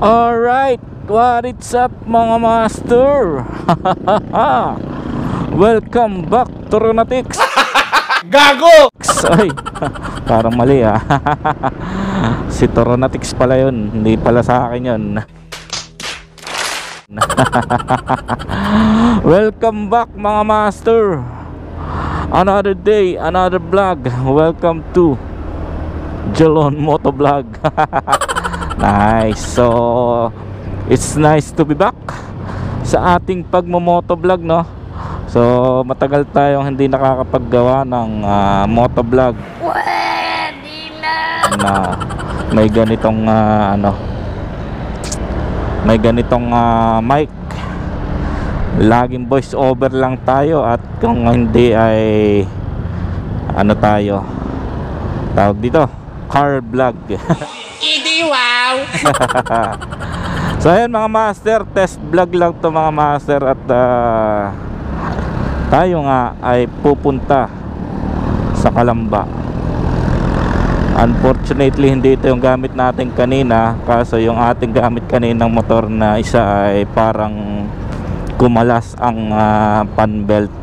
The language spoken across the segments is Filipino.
Alright, what is up mga master? Welcome back to Ronatix. Gago! Ay, parang mali ah. Si Toronatix pala yun, hindi pala sa akin yun. Welcome back mga master. Another day, another vlog. Welcome to Jalon Motovlog. Nice. So it's nice to be back sa ating pagmo-motovlog, no? So matagal tayong hindi nakakapaggawa ng motovlog. Pwede Na may ganitong may ganitong mic. Laging voice over lang tayo, at kung hindi ay tayo tawag dito, car vlog. Idi wow! So ayan mga master, test vlog lang to mga master. At tayo nga ay pupunta sa Calamba. Unfortunately hindi ito yung gamit natin kanina, kaso yung ating gamit kaninang motor na isa ay parang kumalas ang pan belt.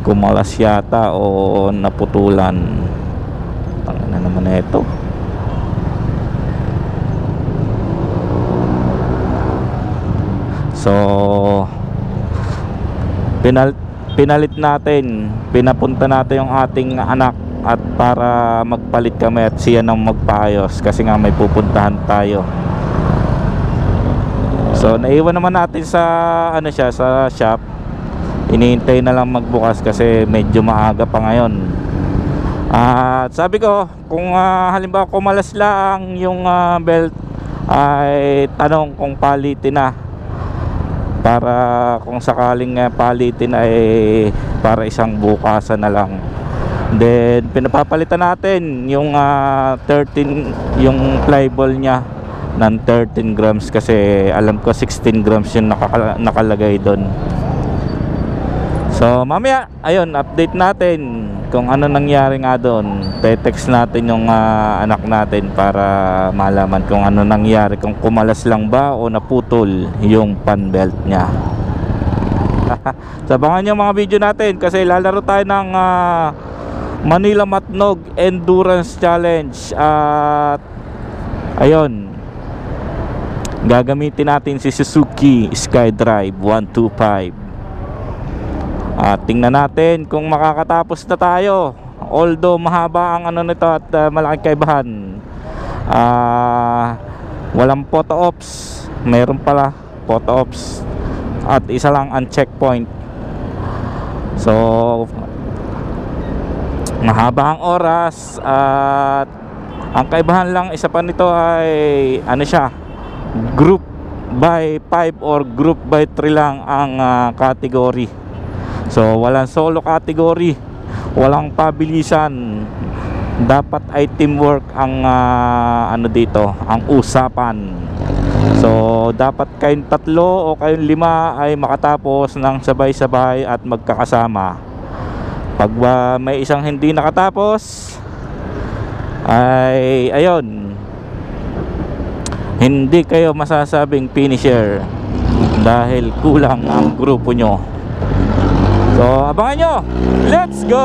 Kumalas yata o naputulan. Tangina naman na ito. So pinalit natin, pinapunta natin yung ating anak at para magpalit kami at siya nang magpaayos kasi nga may pupuntahan tayo. So naiwan naman natin sa sa shop. Iniintay na lang magbukas kasi medyo maaga pa ngayon. At sabi ko, kung halimbawa kumalas lang yung belt, ay tanong kung palitin na, para kung sakaling palitin ay para isang bukasan na lang. Then pinapapalitan natin yung 13, yung flyball niya ng 13 grams kasi alam ko 16 grams yung nakalagay doon. So mamaya ayun, update natin kung ano nangyari nga doon. Te-text natin yung anak natin para malaman kung ano nangyari, kung kumalas lang ba o naputol yung pan belt niya. Sabangan nyo mga video natin kasi lalaro tayo ng Manila Matnog Endurance Challenge. At ayun, gagamitin natin si Suzuki SkyDrive 125. Tingnan natin kung makakatapos na tayo. Although mahaba ang nito at malaking kaibahan. Walang photo ops. Meron pala photo ops at isa lang ang checkpoint. So mahaba ang oras. At ang kaibahan lang isa pa nito ay siya, group by 5 or group by 3 lang ang category. So walang solo category, walang pabilisan. Dapat ay teamwork ang dito, ang usapan. So dapat kayong 3 o kayong 5 ay makatapos ng sabay-sabay at magkakasama. Pag may isang hindi nakatapos, ay ayun, hindi kayo masasabing finisher dahil kulang ang grupo nyo. So abangan nyo, let's go!